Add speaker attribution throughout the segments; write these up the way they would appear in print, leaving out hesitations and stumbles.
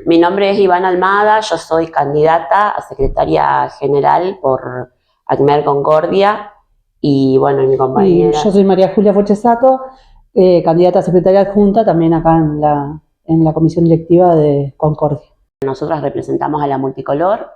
Speaker 1: Mi nombre es Ivana Almada, yo soy candidata a secretaria general por ACMER Concordia y bueno, mi compañera...
Speaker 2: Y yo soy María Julia Fochesato, candidata a secretaria adjunta también acá en la comisión directiva de Concordia.
Speaker 1: Nosotros representamos a la Multicolor,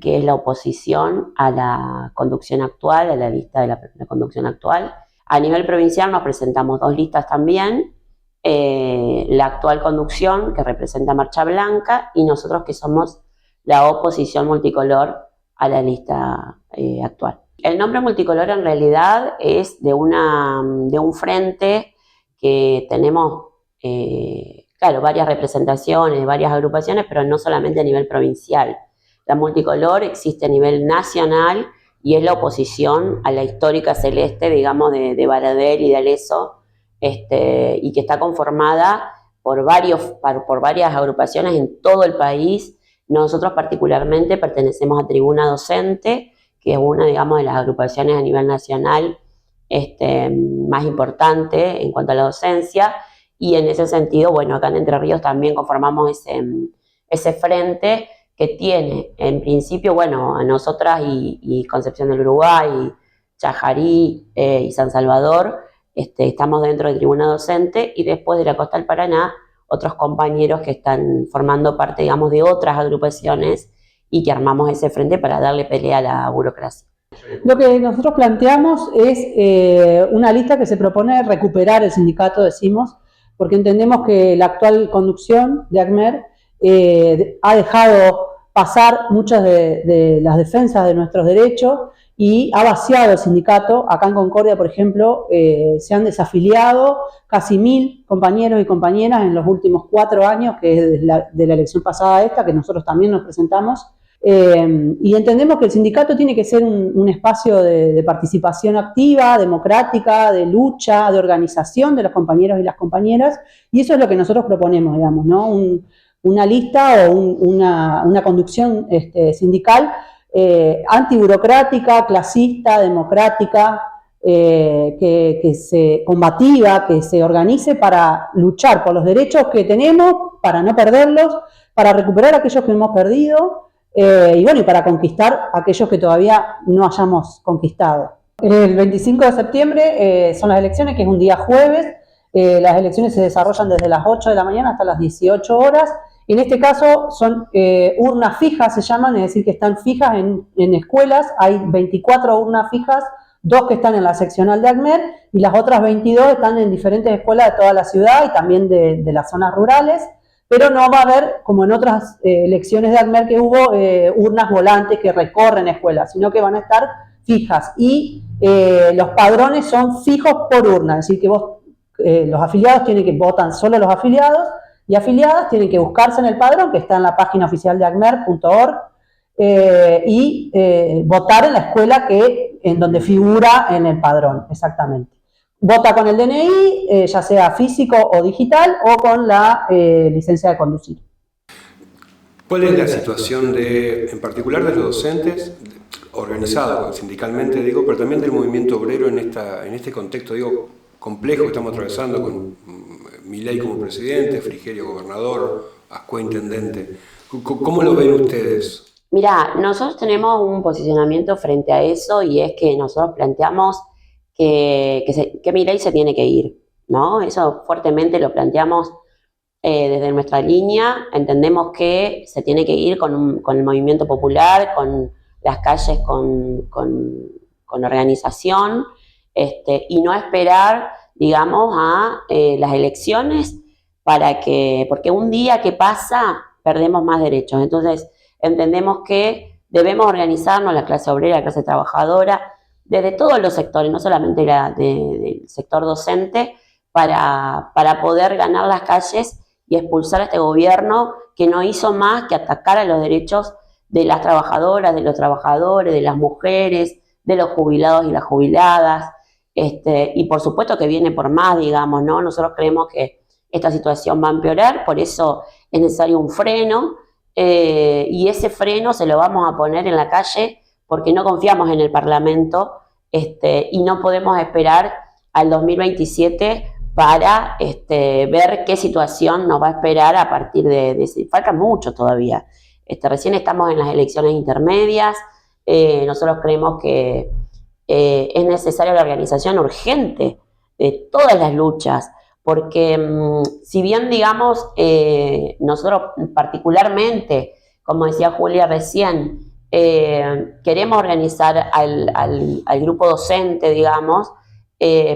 Speaker 1: que es la oposición a la conducción actual, a la lista de la conducción actual. A nivel provincial nos presentamos dos listas también, la actual conducción, que representa Marcha Blanca, y nosotros que somos la oposición multicolor a la lista actual. El nombre multicolor en realidad es de un frente que tenemos, claro, varias representaciones, varias agrupaciones, pero no solamente a nivel provincial. La multicolor existe a nivel nacional y es la oposición a la histórica celeste, digamos, de Baradel y de Aleso, y que está conformada por varias agrupaciones en todo el país. Nosotros particularmente pertenecemos a Tribuna Docente, que es una, digamos, de las agrupaciones a nivel nacional más importante en cuanto a la docencia, y en ese sentido, bueno, acá en Entre Ríos también conformamos ese frente que tiene, en principio, bueno, a nosotras y Concepción del Uruguay, Chajarí y San Salvador, estamos dentro de Tribuna Docente, y después de la Costa del Paraná, otros compañeros que están formando parte, digamos, de otras agrupaciones y que armamos ese frente para darle pelea a la burocracia.
Speaker 2: Lo que nosotros planteamos es una lista que se propone recuperar el sindicato, decimos, porque entendemos que la actual conducción de ACMER ha dejado pasar muchas de las defensas de nuestros derechos y ha vaciado el sindicato. Acá en Concordia, por ejemplo, se han desafiliado casi 1000 compañeros y compañeras en los últimos 4 años, que es de la elección pasada esta, que nosotros también nos presentamos. Y entendemos que el sindicato tiene que ser un espacio de participación activa, democrática, de lucha, de organización de los compañeros y las compañeras, y eso es lo que nosotros proponemos, digamos, ¿no? Una lista o una conducción sindical antiburocrática, clasista, democrática, que se combativa, que se organice para luchar por los derechos que tenemos, para no perderlos, para recuperar aquellos que hemos perdido, y bueno, y para conquistar aquellos que todavía no hayamos conquistado. El 25 de septiembre son las elecciones, que es un día jueves. Las elecciones se desarrollan desde las 8 de la mañana hasta las 18 horas. En este caso son urnas fijas, se llaman, es decir, que están fijas en escuelas. Hay 24 urnas fijas, 2 que están en la seccional de ACMER y las otras 22 están en diferentes escuelas de toda la ciudad y también de las zonas rurales. Pero no va a haber, como en otras elecciones de ACMER que hubo, urnas volantes que recorren escuelas, sino que van a estar fijas. Y los padrones son fijos por urna, es decir, que los afiliados votan solo los afiliados, y afiliadas tienen que buscarse en el padrón, que está en la página oficial de acmer.org, y votar en la escuela en donde figura en el padrón, exactamente. Vota con el DNI, ya sea físico o digital, o con la licencia de conducir.
Speaker 3: ¿Cuál es la situación en particular de los docentes, organizados sindicalmente, digo, pero también del movimiento obrero en este contexto, digo, complejo que estamos atravesando, con Milei como presidente, Frigerio gobernador, Ascue intendente? ¿Cómo lo ven ustedes?
Speaker 1: Mirá, nosotros tenemos un posicionamiento frente a eso, y es que nosotros planteamos que Milei se tiene que ir, ¿no? Eso fuertemente lo planteamos desde nuestra línea. Entendemos que se tiene que ir con el movimiento popular, con las calles, con organización, y no esperar, digamos, a las elecciones porque un día que pasa perdemos más derechos. Entonces entendemos que debemos organizarnos, la clase obrera, la clase trabajadora, desde todos los sectores, no solamente del sector docente, para poder ganar las calles y expulsar a este gobierno que no hizo más que atacar a los derechos de las trabajadoras, de los trabajadores, de las mujeres, de los jubilados y las jubiladas, y por supuesto que viene por más, digamos, ¿no? Nosotros creemos que esta situación va a empeorar, por eso es necesario un freno, y ese freno se lo vamos a poner en la calle, porque no confiamos en el Parlamento, y no podemos esperar al 2027 para ver qué situación nos va a esperar a partir de falta mucho todavía. Recién estamos en las elecciones intermedias, nosotros creemos que es necesaria la organización urgente de todas las luchas, porque si bien, digamos, nosotros particularmente, como decía Julia recién, queremos organizar al grupo docente, digamos,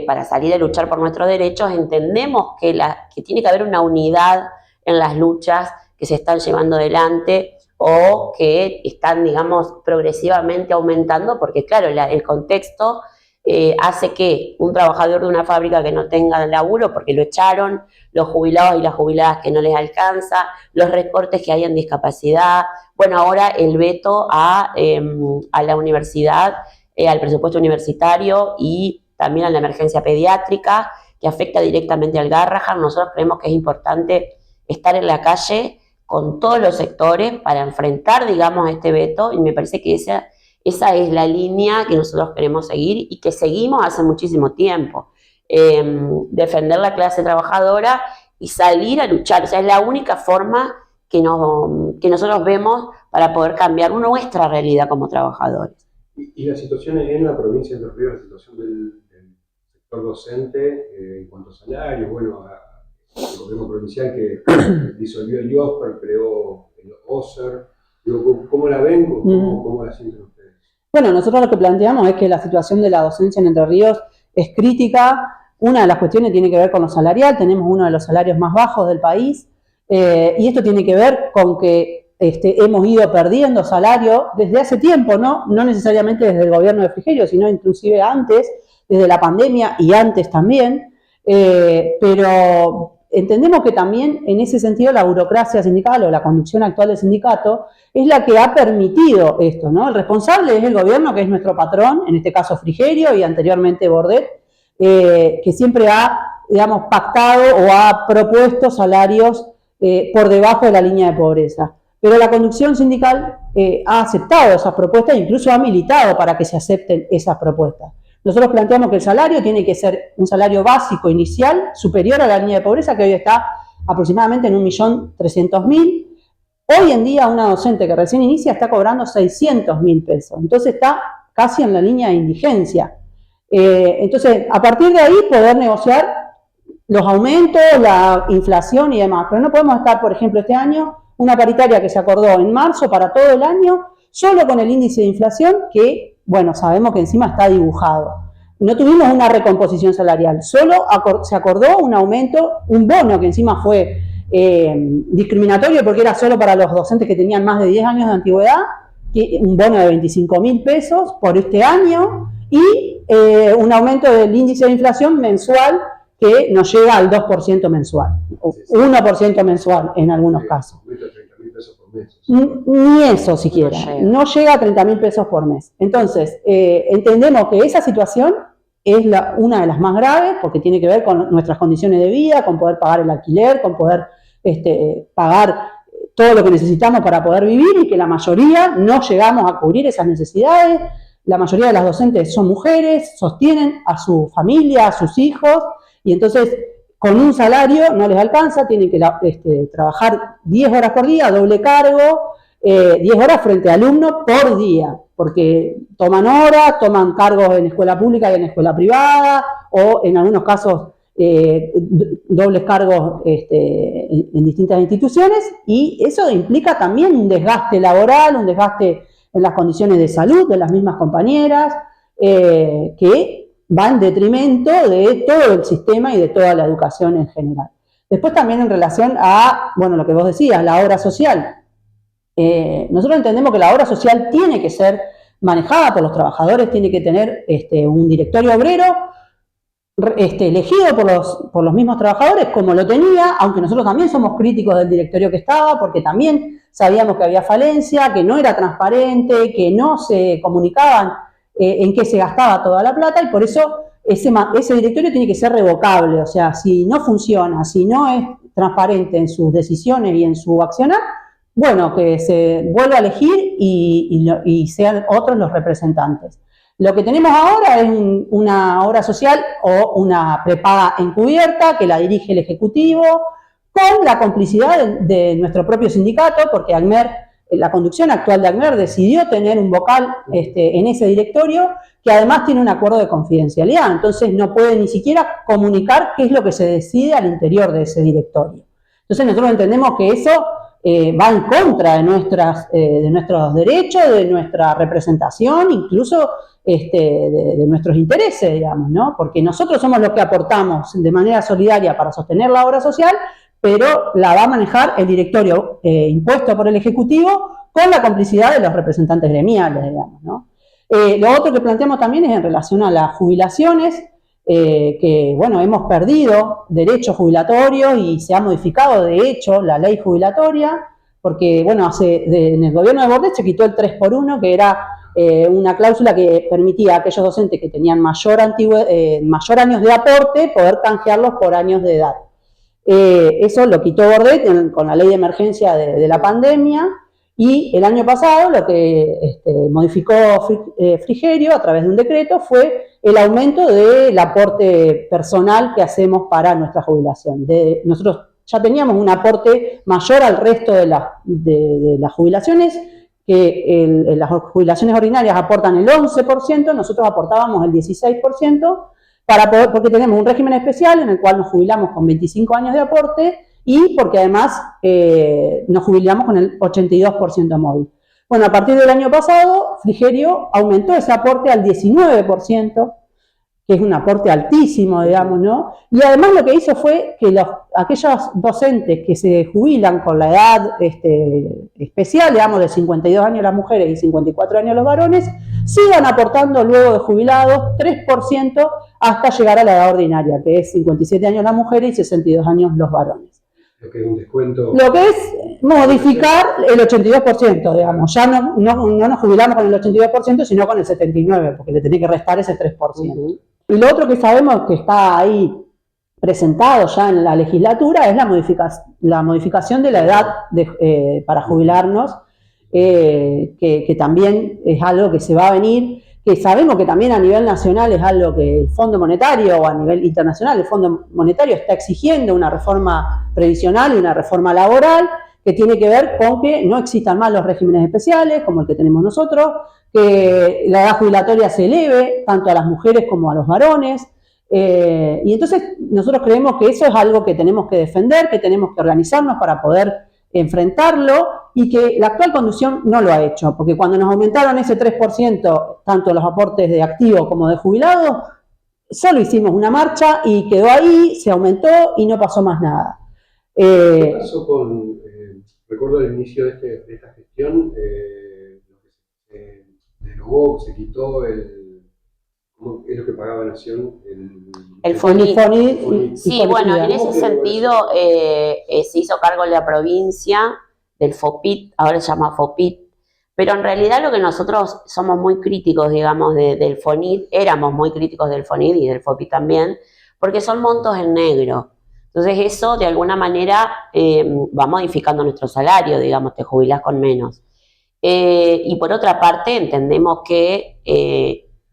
Speaker 1: para salir a luchar por nuestros derechos, entendemos que tiene que haber una unidad en las luchas que se están llevando adelante o que están, digamos, progresivamente aumentando, porque claro, el contexto hace que un trabajador de una fábrica que no tenga laburo porque lo echaron, los jubilados y las jubiladas que no les alcanza, los recortes que hay en discapacidad, bueno, ahora el veto a la universidad, al presupuesto universitario y también a la emergencia pediátrica, que afecta directamente al Garrahan. Nosotros creemos que es importante estar en la calle con todos los sectores para enfrentar, digamos, este veto, y me parece que esa es la línea que nosotros queremos seguir y que seguimos hace muchísimo tiempo. Defender la clase trabajadora y salir a luchar. O sea, es la única forma que nosotros vemos para poder cambiar nuestra realidad como trabajadores.
Speaker 3: Y la situación en la provincia de Entre Ríos, la situación del sector docente en cuanto a salarios, bueno, el gobierno provincial que disolvió el IOSPER, creó el OSER, digo, ¿cómo la ven? ¿Cómo la sienten ustedes?
Speaker 2: Bueno, nosotros lo que planteamos es que la situación de la docencia en Entre Ríos es crítica. Una de las cuestiones tiene que ver con lo salarial, tenemos uno de los salarios más bajos del país, y esto tiene que ver con que hemos ido perdiendo salario desde hace tiempo, no necesariamente desde el gobierno de Frigerio, sino inclusive antes, desde la pandemia y antes también, pero entendemos que también en ese sentido la burocracia sindical o la conducción actual del sindicato es la que ha permitido esto, ¿no? El responsable es el gobierno, que es nuestro patrón, en este caso Frigerio y anteriormente Bordet, que siempre ha, digamos, pactado o ha propuesto salarios por debajo de la línea de pobreza. Pero la conducción sindical ha aceptado esas propuestas e incluso ha militado para que se acepten esas propuestas. Nosotros planteamos que el salario tiene que ser un salario básico inicial superior a la línea de pobreza, que hoy está aproximadamente en 1.300.000. Hoy en día una docente que recién inicia está cobrando 600.000 pesos, entonces está casi en la línea de indigencia. Entonces, a partir de ahí poder negociar los aumentos, la inflación y demás, pero no podemos estar, por ejemplo, este año, una paritaria que se acordó en marzo para todo el año, solo con el índice de inflación que, bueno, sabemos que encima está dibujado. No tuvimos una recomposición salarial, solo se acordó un aumento, un bono que encima fue discriminatorio porque era solo para los docentes que tenían más de 10 años de antigüedad, un bono de 25.000 pesos por este año y un aumento del índice de inflación mensual que nos llega al 2% mensual, o 1% mensual en algunos casos. Ni eso siquiera, no llega a 30.000 pesos por mes. Entonces, entendemos que esa situación es una de las más graves porque tiene que ver con nuestras condiciones de vida, con poder pagar el alquiler, con poder pagar todo lo que necesitamos para poder vivir y que la mayoría no llegamos a cubrir esas necesidades. La mayoría de las docentes son mujeres, sostienen a su familia, a sus hijos y entonces con un salario no les alcanza, tienen que trabajar 10 horas por día, doble cargo, 10 horas frente a alumno por día, porque toman horas, toman cargos en escuela pública y en escuela privada, o en algunos casos dobles cargos en distintas instituciones, y eso implica también un desgaste laboral, un desgaste en las condiciones de salud de las mismas compañeras, que va en detrimento de todo el sistema y de toda la educación en general. Después también en relación a, bueno, lo que vos decías, la obra social. Nosotros entendemos que la obra social tiene que ser manejada por los trabajadores, tiene que tener un directorio obrero elegido por los mismos trabajadores, como lo tenía, aunque nosotros también somos críticos del directorio que estaba, porque también sabíamos que había falencia, que no era transparente, que no se comunicaban en qué se gastaba toda la plata, y por eso ese directorio tiene que ser revocable. O sea, si no funciona, si no es transparente en sus decisiones y en su accionar, bueno, que se vuelva a elegir y sean otros los representantes. Lo que tenemos ahora es una obra social o una prepaga encubierta que la dirige el Ejecutivo con la complicidad de nuestro propio sindicato, porque ACMER, la conducción actual de ACMER decidió tener un vocal en ese directorio que además tiene un acuerdo de confidencialidad, entonces no puede ni siquiera comunicar qué es lo que se decide al interior de ese directorio. Entonces nosotros entendemos que eso va en contra de nuestros derechos, de nuestra representación, incluso de nuestros intereses, digamos, ¿no? Porque nosotros somos los que aportamos de manera solidaria para sostener la obra social, pero la va a manejar el directorio impuesto por el Ejecutivo con la complicidad de los representantes gremiales, digamos, ¿no? Lo otro que planteamos también es en relación a las jubilaciones, que, bueno, hemos perdido derechos jubilatorios y se ha modificado, de hecho, la ley jubilatoria, porque, bueno, en el gobierno de Bordet se quitó el 3x1, que era una cláusula que permitía a aquellos docentes que tenían mayor años de aporte poder canjearlos por años de edad. Eso lo quitó Bordet con la ley de emergencia de la pandemia, y el año pasado lo que modificó Frigerio a través de un decreto fue el aumento del aporte personal que hacemos para nuestra jubilación. Nosotros ya teníamos un aporte mayor al resto de las jubilaciones, que las jubilaciones ordinarias aportan el 11%, nosotros aportábamos el 16%, porque tenemos un régimen especial en el cual nos jubilamos con 25 años de aporte y porque además nos jubilamos con el 82% móvil. Bueno, a partir del año pasado, Frigerio aumentó ese aporte al 19%, que es un aporte altísimo, digamos, ¿no? Y además lo que hizo fue que aquellos docentes que se jubilan con la edad especial, digamos, de 52 años las mujeres y 54 años los varones, sigan aportando luego de jubilados 3% hasta llegar a la edad ordinaria, que es 57 años las mujeres y 62 años los varones.
Speaker 3: Lo que es un descuento.
Speaker 2: Lo que es modificar el 82%, digamos. Ya no nos jubilamos con el 82%, sino con el 79%, porque le tenés que restar ese 3%. Y lo otro que sabemos que está ahí presentado ya en la legislatura es la modificación de la edad para jubilarnos, que también es algo que se va a venir, que sabemos que también a nivel nacional es algo que el Fondo Monetario, o a nivel internacional el Fondo Monetario está exigiendo una reforma previsional y una reforma laboral que tiene que ver con que no existan más los regímenes especiales como el que tenemos nosotros, que la edad jubilatoria se eleve tanto a las mujeres como a los varones, y entonces nosotros creemos que eso es algo que tenemos que defender, que tenemos que organizarnos para poder enfrentarlo, y que la actual conducción no lo ha hecho, porque cuando nos aumentaron ese 3%, tanto los aportes de activo como de jubilado, solo hicimos una marcha y quedó ahí, se aumentó y no pasó más nada.
Speaker 3: ¿Qué pasó con, recuerdo al inicio de esta gestión, lo que se derogó, se quitó ¿cómo es lo que pagaba Nación?
Speaker 1: El FONIT. Sí, bueno, en ese
Speaker 3: ¿Cómo
Speaker 1: sentido se hizo cargo la provincia del FOPIT, ahora se llama FOPIT, pero en realidad lo que nosotros somos muy críticos, digamos, del FONIT, éramos muy críticos del FONIT y del FOPIT también, porque son montos en negro. Entonces eso de alguna manera va modificando nuestro salario, digamos, te jubilás con menos. Y por otra parte entendemos que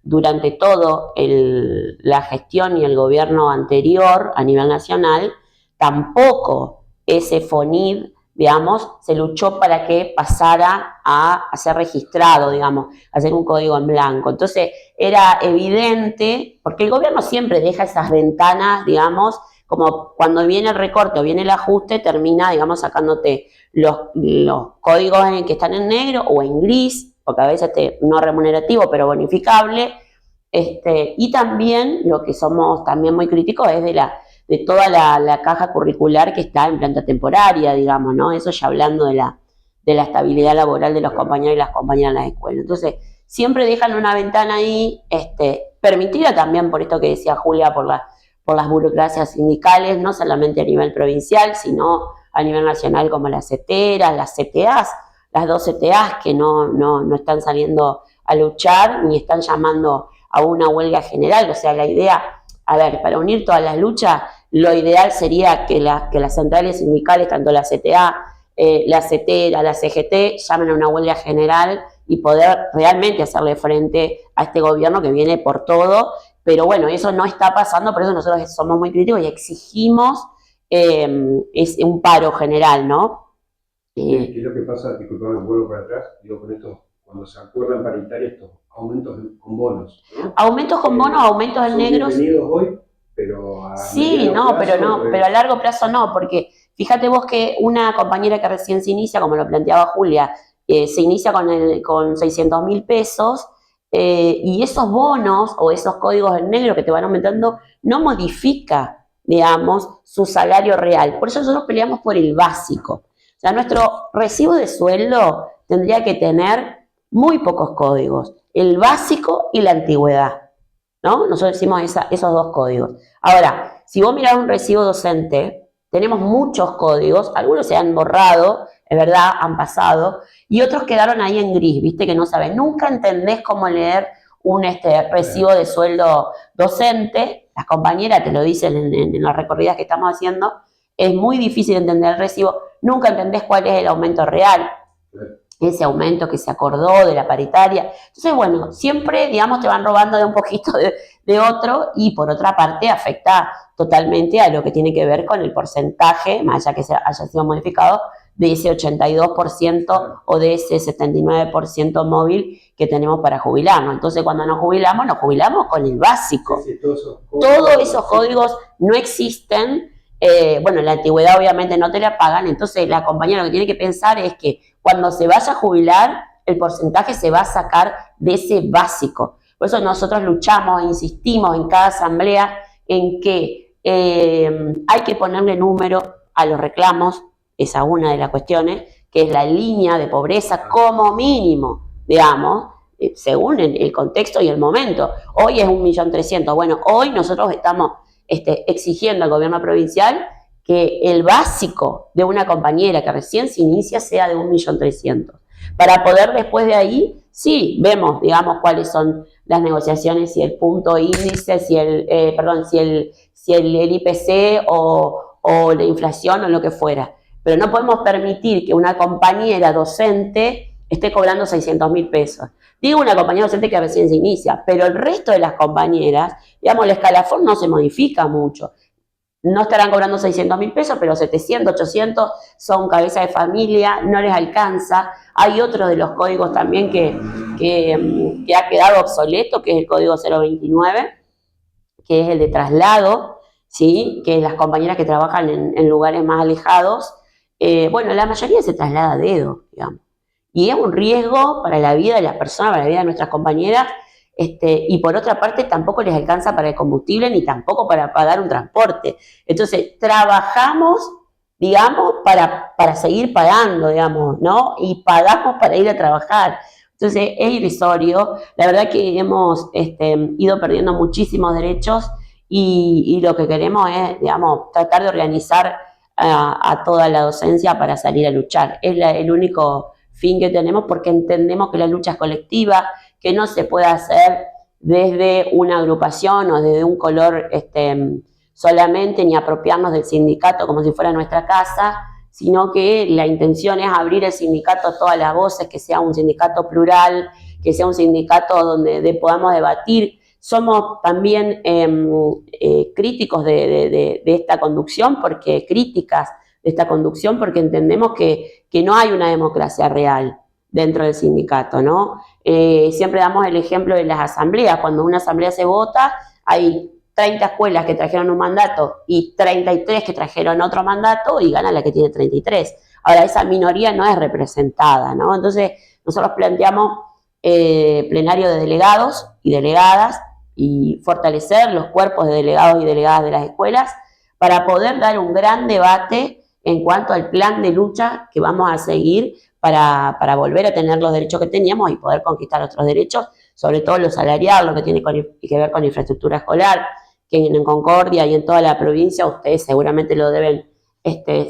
Speaker 1: durante todo la gestión y el gobierno anterior a nivel nacional, tampoco ese FONIT, digamos, se luchó para que pasara a ser registrado, digamos, a ser un código en blanco. Entonces era evidente, porque el gobierno siempre deja esas ventanas, digamos, como cuando viene el recorte o viene el ajuste, termina, digamos, sacándote los códigos que están en negro o en gris, porque a veces no remunerativo, pero bonificable. Y también lo que somos también muy críticos es de toda la caja curricular que está en planta temporaria, digamos, ¿no? Eso ya hablando de la estabilidad laboral de los compañeros y las compañeras en la escuela. Entonces, siempre dejan una ventana ahí, permitida también por esto que decía Julia, por las burocracias sindicales, no solamente a nivel provincial, sino a nivel nacional, como las CETERAS, las CTAs, las 2 CTAs que no están saliendo a luchar ni están llamando a una huelga general. O sea, la idea, a ver, para unir todas las luchas, lo ideal sería que las centrales sindicales, tanto la CTA, la CETERA, la CGT, llamen a una huelga general y poder realmente hacerle frente a este gobierno que viene por todo. Pero bueno, eso no está pasando, por eso nosotros somos muy críticos y exigimos es un paro general, ¿no?
Speaker 3: ¿Qué es lo que pasa? Disculpame, vuelvo para atrás. Digo, con esto, cuando se acuerdan paritarias, estos aumentos con bonos, ¿no?
Speaker 1: Aumentos con bonos, aumentos en negros.
Speaker 3: Son bienvenidos hoy, pero a
Speaker 1: sí, no,
Speaker 3: plazo,
Speaker 1: pero no, pero a largo plazo no, porque fíjate vos que una compañera que recién se inicia, como lo planteaba Julia, se inicia con 600.000 pesos, y esos bonos o esos códigos en negro que te van aumentando no modifica, digamos, su salario real. Por eso nosotros peleamos por el básico. O sea, nuestro recibo de sueldo tendría que tener muy pocos códigos, el básico y la antigüedad, ¿no? Nosotros decimos esos dos códigos. Ahora, si vos mirás un recibo docente, tenemos muchos códigos, algunos se han borrado, es verdad, han pasado, y otros quedaron ahí en gris, viste que no sabes, nunca entendés cómo leer un recibo de sueldo docente, las compañeras te lo dicen en las recorridas que estamos haciendo, es muy difícil entender el recibo, nunca entendés cuál es el aumento real, ese aumento que se acordó de la paritaria. Entonces, bueno, siempre, digamos, te van robando de un poquito de otro y por otra parte afecta totalmente a lo que tiene que ver con el porcentaje, más allá que haya sido modificado, de ese 82% o de ese 79% móvil que tenemos para jubilarnos. Entonces, cuando nos jubilamos con el básico. Sí, todos esos códigos no existen. Bueno, la antigüedad obviamente no te la pagan, entonces la compañía lo que tiene que pensar es que cuando se vaya a jubilar, el porcentaje se va a sacar de ese básico. Por eso nosotros luchamos e insistimos en cada asamblea en que hay que ponerle número a los reclamos, esa es una de las cuestiones, que es la línea de pobreza como mínimo, digamos, según el contexto y el momento. Hoy es 1.300.000. Bueno, hoy nosotros estamos exigiendo al gobierno provincial que el básico de una compañera que recién se inicia sea de 1.300.000. Para poder después de ahí, sí, vemos, digamos, cuáles son las negociaciones, si el punto índice, si el IPC o la inflación o lo que fuera. Pero no podemos permitir que una compañera docente esté cobrando 600.000 pesos. Digo una compañera docente que recién se inicia, pero el resto de las compañeras, digamos, el escalafón no se modifica mucho. No estarán cobrando 600.000 pesos, pero 700, 800 son cabeza de familia, no les alcanza. Hay otro de los códigos también que ha quedado obsoleto, que es el código 029, que es el de traslado, ¿sí? Que las compañeras que trabajan en lugares más alejados, bueno, la mayoría se traslada a dedo, digamos. Y es un riesgo para la vida de las personas, para la vida de nuestras compañeras, y por otra parte tampoco les alcanza para el combustible ni tampoco para pagar un transporte. Entonces, trabajamos, digamos, para seguir pagando, digamos, ¿no? Y pagamos para ir a trabajar. Entonces, es irrisorio. La verdad que hemos ido perdiendo muchísimos derechos y lo que queremos es, digamos, tratar de organizar a toda la docencia para salir a luchar. Es el único fin que tenemos porque entendemos que la lucha es colectiva, que no se puede hacer desde una agrupación o desde un color solamente, ni apropiarnos del sindicato como si fuera nuestra casa, sino que la intención es abrir el sindicato a todas las voces, que sea un sindicato plural, que sea un sindicato donde podamos debatir. Somos también críticos de esta conducción, críticas de esta conducción, porque entendemos que no hay una democracia real dentro del sindicato, ¿no? Siempre damos el ejemplo de las asambleas. Cuando una asamblea se vota, hay 30 escuelas que trajeron un mandato y 33 que trajeron otro mandato y gana la que tiene 33. Ahora, esa minoría no es representada, ¿no? Entonces, nosotros planteamos plenario de delegados y delegadas y fortalecer los cuerpos de delegados y delegadas de las escuelas para poder dar un gran debate en cuanto al plan de lucha que vamos a seguir para volver a tener los derechos que teníamos y poder conquistar otros derechos, sobre todo los salariales, lo que tiene que ver con infraestructura escolar, que en Concordia y en toda la provincia ustedes seguramente lo deben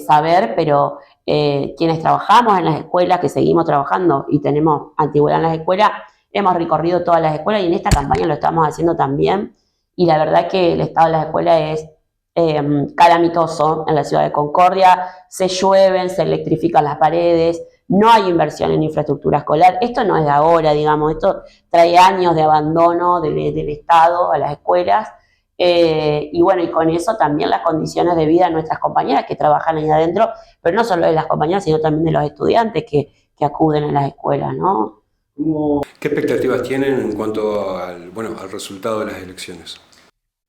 Speaker 1: saber, pero quienes trabajamos en las escuelas, que seguimos trabajando y tenemos antigüedad en las escuelas, hemos recorrido todas las escuelas y en esta campaña lo estamos haciendo también, y la verdad que el estado de las escuelas es calamitoso en la ciudad de Concordia. Se llueven, se electrifican las paredes, no hay inversión en infraestructura escolar. Esto no es de ahora, digamos, esto trae años de abandono del Estado a las escuelas. Y bueno, y con eso también las condiciones de vida de nuestras compañeras que trabajan ahí adentro, pero no solo de las compañeras, sino también de los estudiantes que acuden a las escuelas, ¿no?
Speaker 3: ¿Qué expectativas tienen en cuanto al resultado de las elecciones?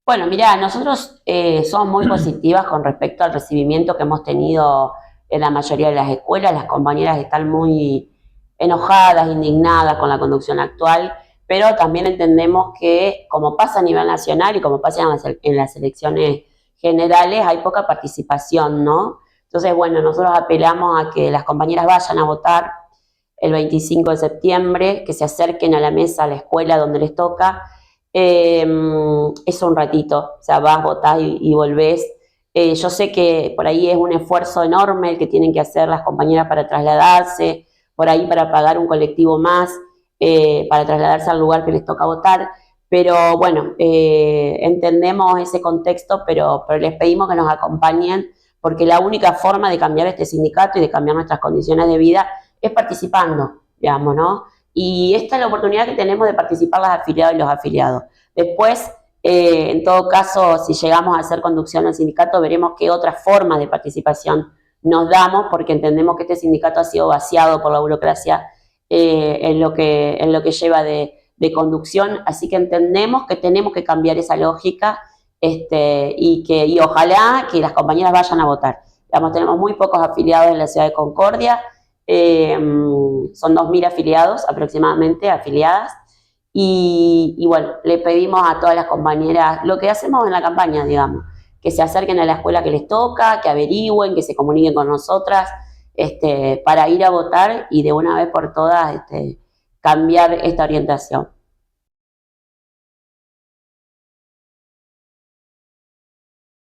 Speaker 1: Bueno, mirá, nosotros somos muy positivas con respecto al recibimiento que hemos tenido en la mayoría de las escuelas. Las compañeras están muy enojadas, indignadas con la conducción actual, pero también entendemos que, como pasa a nivel nacional y como pasa en las elecciones generales, hay poca participación, ¿no? Entonces, bueno, nosotros apelamos a que las compañeras vayan a votar el 25 de septiembre, que se acerquen a la mesa, a la escuela donde les toca. Es un ratito, o sea, vas, votás y volvés. Yo sé que por ahí es un esfuerzo enorme el que tienen que hacer las compañeras para trasladarse, por ahí para pagar un colectivo más, para trasladarse al lugar que les toca votar, pero bueno, entendemos ese contexto, pero les pedimos que nos acompañen, porque la única forma de cambiar este sindicato y de cambiar nuestras condiciones de vida es participando, digamos, ¿no? Y esta es la oportunidad que tenemos de participar las afiliadas y los afiliados. Después, en todo caso, si llegamos a hacer conducción al sindicato, veremos qué otras formas de participación nos damos, porque entendemos que este sindicato ha sido vaciado por la burocracia en lo que lleva de conducción, así que entendemos que tenemos que cambiar esa lógica y ojalá que las compañeras vayan a votar. Digamos, tenemos muy pocos afiliados en la ciudad de Concordia, son 2.000 afiliados aproximadamente, afiliadas, y bueno, le pedimos a todas las compañeras lo que hacemos en la campaña, digamos, que se acerquen a la escuela que les toca, que averigüen, que se comuniquen con nosotras, para ir a votar y de una vez por todas cambiar esta orientación.